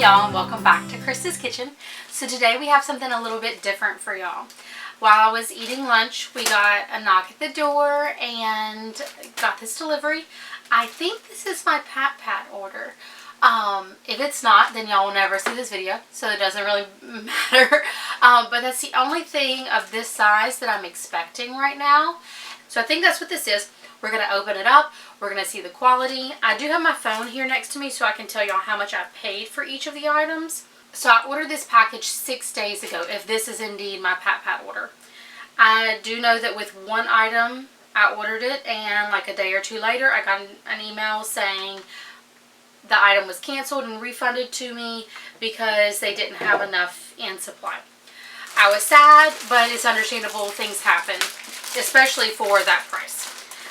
Hey y'all, and welcome back to Krista's Kitchen. So today we have something a little bit different for y'all. While I was eating lunch, we got a knock at the door and got this delivery. I think this is my PatPat order. If it's not, then y'all will never see this video, so it doesn't really matter. But that's the only thing of this size that I'm expecting right now. So I think that's what this is. We're going to open it up. We're going to see the quality. I do have my phone here next to me so I can tell y'all how much I paid for each of the items. So I ordered this package 6 days ago, if this is indeed my PatPat order. I do know that with one item, I ordered it, and like a day or two later, I got an email saying the item was canceled and refunded to me because they didn't have enough in supply. I was sad, but it's understandable. Things happen, especially for that price.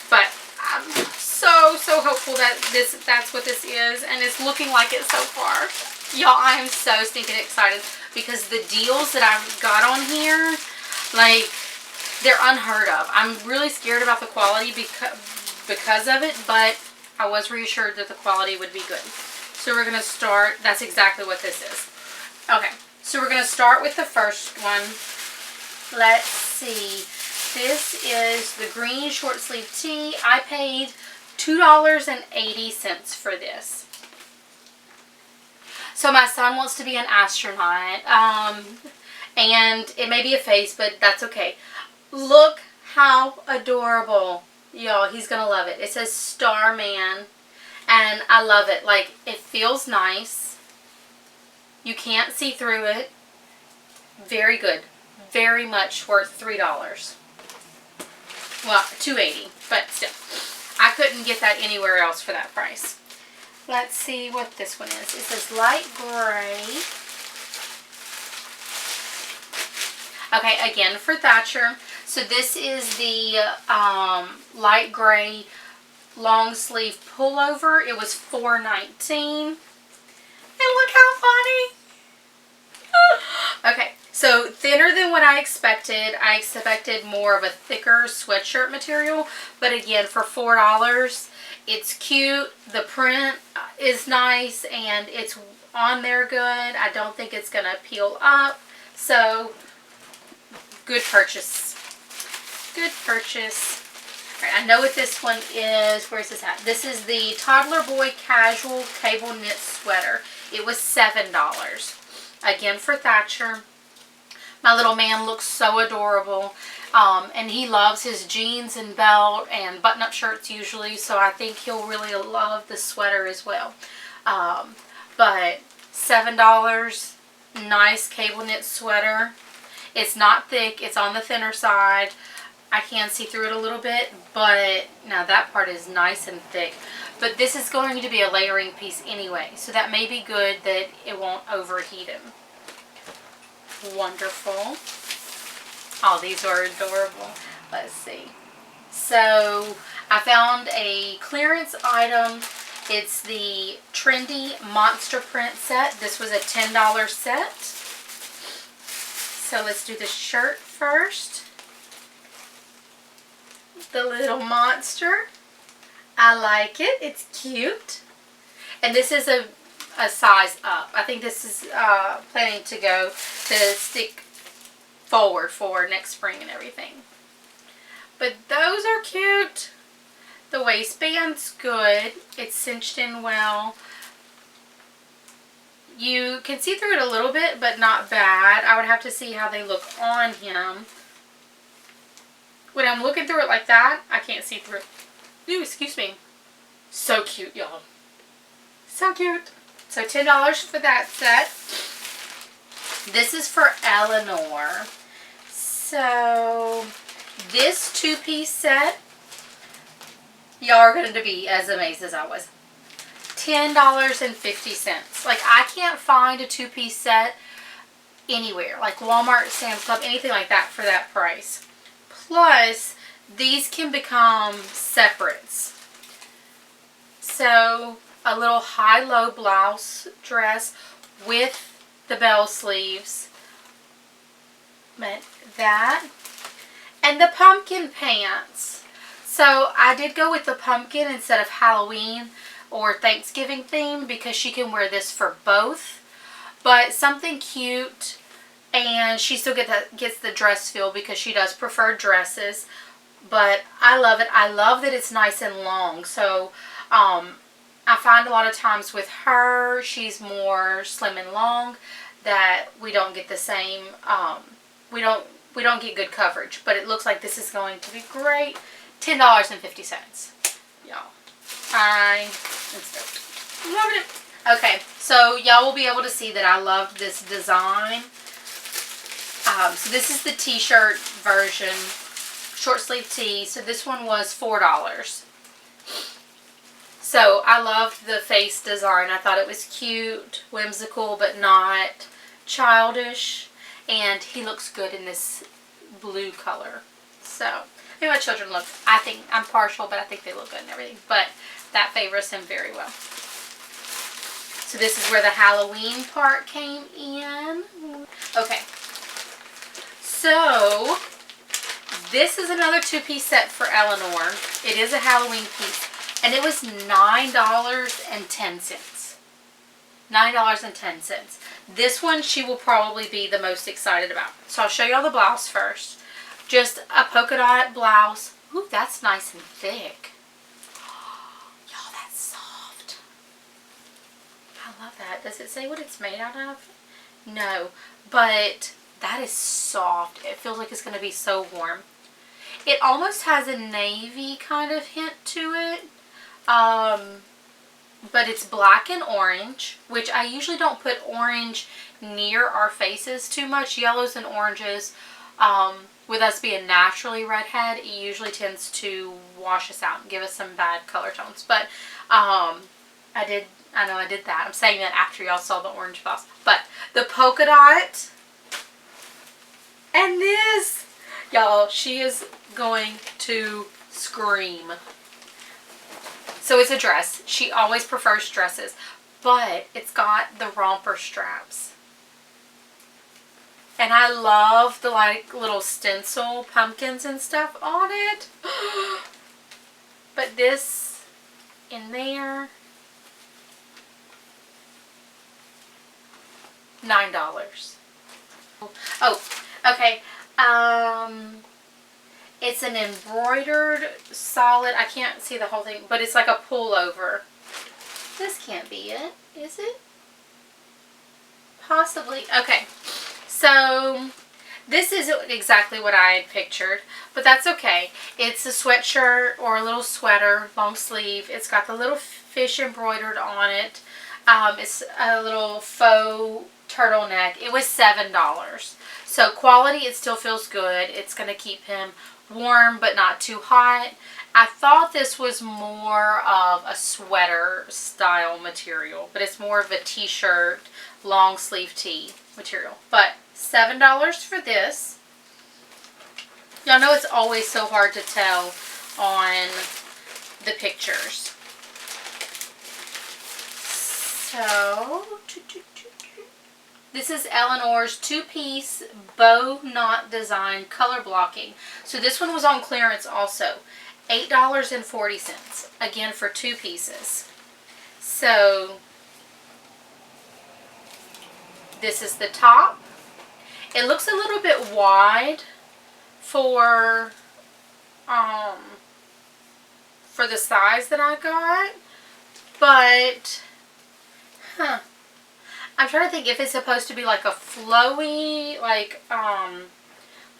But I'm so hopeful that that's what this is, and it's looking like it so far. Y'all, I am so stinking excited because the deals that I've got on here, like, they're unheard of. I'm really scared about the quality because of it, but I was reassured that the quality would be good. So we're going to start. That's exactly what this is. Okay, so we're going to start with the first one. Let's see. This is the green short sleeve tee. I paid $2.80 for this. So my son wants to be an astronaut. And it may be a face, but that's okay. Look how adorable. Y'all, he's going to love it. It says Starman. And I love it. Like, it feels nice. You can't see through it. Very good. Very much worth $3. Well, $2.80, but still. I couldn't get that anywhere else for that price. Let's see what this one is. It says light gray. Okay, again for Thatcher. So this is the light gray long sleeve pullover. It was $4.19. And look how funny. Okay. So, thinner than what I expected. I expected more of a thicker sweatshirt material. But again, for $4, it's cute. The print is nice. And it's on there good. I don't think it's going to peel up. So, good purchase. Good purchase. All right, I know what this one is. Where's this at? This is the Toddler Boy Casual Cable Knit Sweater. It was $7. Again, for Thatcher. My little man looks so adorable, and he loves his jeans and belt and button-up shirts usually, so I think he'll really love the sweater as well. But $7, nice cable knit sweater. It's not thick, it's on the thinner side. I can see through it a little bit, but now that part is nice and thick. But this is going to be a layering piece anyway, so that may be good that it won't overheat him. Wonderful. Oh, these are adorable. Let's see. So, I found a clearance item. It's the Trendy Monster Print set. This was a $10 set. So, let's do the shirt first. The little monster. I like it. It's cute. And this is a size up. I think this is planning to go to stick forward for next spring and everything. But those are cute. The waistband's good. It's cinched in well. You can see through it a little bit, but not bad. I would have to see how they look on him. When I'm looking through it like that, I can't see through it. Ooh, excuse me. So cute, y'all. So cute. So $10 for that set. This is for Eleanor. So this two-piece set, y'all are going to be as amazed as I was. $10.50. Like, I can't find a two-piece set anywhere. Like Walmart, Sam's Club, anything like that for that price. Plus, these can become separates. So a little high-low blouse dress with the bell sleeves. But that. And the pumpkin pants. So I did go with the pumpkin instead of Halloween or Thanksgiving theme because she can wear this for both. but something cute, and she still gets the dress feel because she does prefer dresses. But I love it. I love that it's nice and long. So I find a lot of times with her, she's more slim and long, that we don't get the same, we don't get good coverage. But it looks like this is going to be great. $10.50. Y'all, I am stoked. Loving it. Okay, so y'all will be able to see that I love this design. So this is the t-shirt version, short sleeve tee. So this one was $4. So I loved the face design. I thought it was cute, whimsical, but not childish. And he looks good in this blue color. So I think my children look, I think I'm partial, but I think they look good and everything. But that favors him very well. So this is where the Halloween part came in. Okay. So this is another two-piece set for Eleanor. It is a Halloween piece. And it was $9.10. $9.10. This one she will probably be the most excited about. So I'll show y'all the blouse first. Just a polka dot blouse. Ooh, that's nice and thick. Y'all, that's soft. I love that. Does it say what it's made out of? No, but that is soft. It feels like it's going to be so warm. It almost has a navy kind of hint to it. But it's black and orange, which I usually don't put orange near our faces too much. Yellows and oranges, with us being naturally redhead, it usually tends to wash us out and give us some bad color tones. But I know I did that. I'm saying that after y'all saw the orange blouse. But the polka dot and this, y'all, she is going to scream. So it's a dress. She always prefers dresses, but it's got the romper straps. And I love the like little stencil pumpkins and stuff on it. But this in there, $9. Oh, okay. It's an embroidered solid, I can't see the whole thing, but it's like a pullover. This can't be it, is it? Possibly. Okay, so this isn't exactly what I had pictured, but that's okay. It's a sweatshirt or a little sweater, long sleeve. It's got the little fish embroidered on it. It's a little faux turtleneck. It was $7. So quality, it still feels good. It's going to keep him warm but not too hot. I thought this was more of a sweater style material, but it's more of a t-shirt, long sleeve tee material. But $7 for this. Y'all know it's always so hard to tell on the pictures. So this is Eleanor's two-piece bow knot design color blocking. So this one was on clearance also. $8.40. Again for two pieces. So this is the top. It looks a little bit wide for the size that I got. But I'm trying to think if it's supposed to be like a flowy, like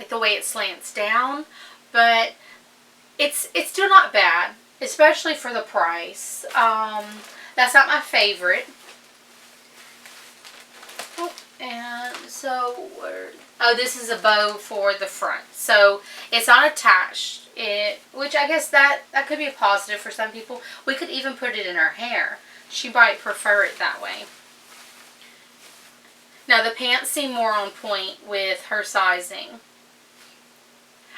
the way it slants down, but it's still not bad, especially for the price. That's not my favorite. Oh, and so this is a bow for the front, so it's not attached. Which I guess that could be a positive for some people. We could even put it in her hair. She might prefer it that way. Now the pants seem more on point with her sizing.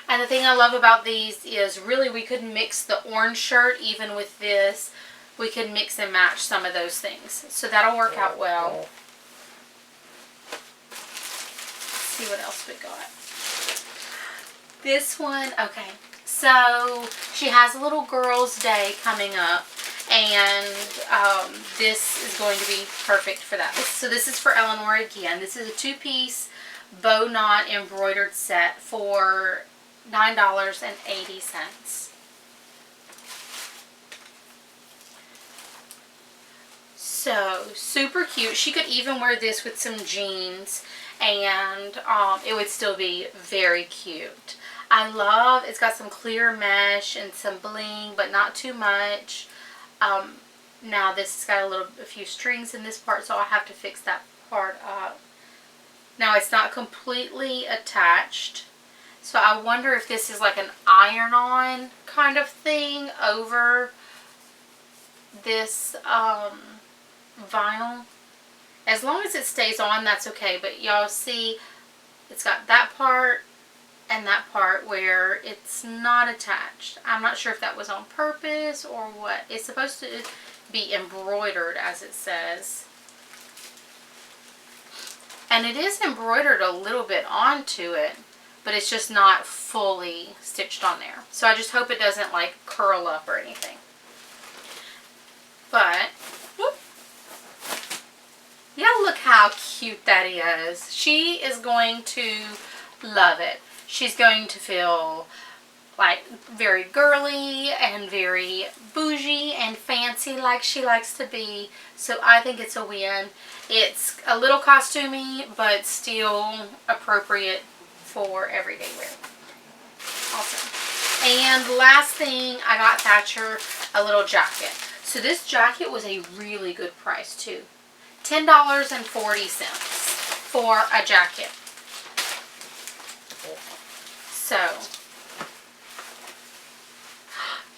And the thing I love about these is really we could mix the orange shirt even with this. We could mix and match some of those things. So that'll work out well. Let's see what else we got. This one, okay. So she has a little girls' day coming up. And this is going to be perfect for that. So this is for Eleanor again. This is a 2-piece bow knot embroidered set for $9.80. So super cute. She could even wear this with some jeans and it would still be very cute. I love, it's got some clear mesh and some bling, but not too much. Now this has got a few strings in this part, so I'll have to fix that part up. Now it's not completely attached, so I wonder if this is like an iron-on kind of thing over this vinyl. As long as it stays on, that's okay, but y'all see it's got that part and that part where it's not attached. I'm not sure if that was on purpose or what. It's supposed to be embroidered, as it says. And it is embroidered a little bit onto it, but it's just not fully stitched on there. So I just hope it doesn't like curl up or anything. But, whoop. Yeah, look how cute that is. She is going to love it. She's going to feel like very girly and very bougie and fancy like she likes to be. So I think it's a win. It's a little costumey, but still appropriate for everyday wear. Awesome. And last thing, I got Thatcher a little jacket. So this jacket was a really good price too. $10.40 for a jacket. So,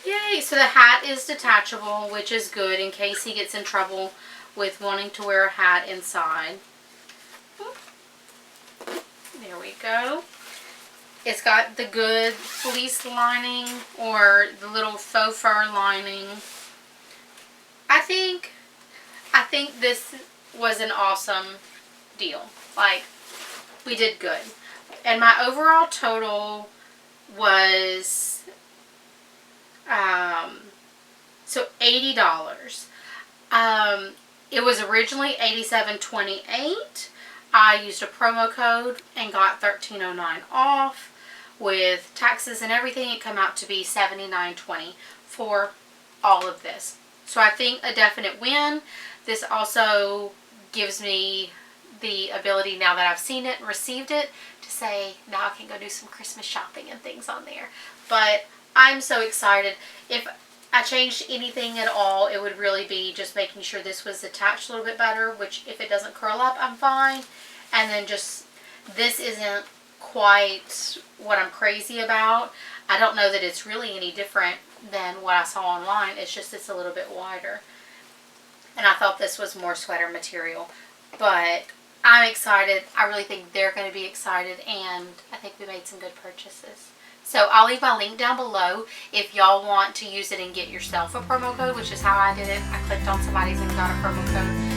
yay! So the hat is detachable, which is good in case he gets in trouble with wanting to wear a hat inside. There we go. It's got the good fleece lining or the little faux fur lining. I think this was an awesome deal. Like, we did good. And my overall total was so $80. It was originally $87.28. I used a promo code and got $13.09 off. With taxes and everything, it came out to be $79.20 for all of this. So I think a definite win. This also gives me the ability, now that I've seen it and received it, to say now I can go do some Christmas shopping and things on there. But I'm so excited. If I changed anything at all, it would really be just making sure this was attached a little bit better, which if it doesn't curl up, I'm fine. And then just, this isn't quite what I'm crazy about. I don't know that it's really any different than what I saw online. It's just it's a little bit wider. And I thought this was more sweater material. But I'm excited. I really think they're going to be excited, and I think we made some good purchases. So I'll leave my link down below if y'all want to use it and get yourself a promo code, which is how I did it. I clicked on somebody's and got a promo code.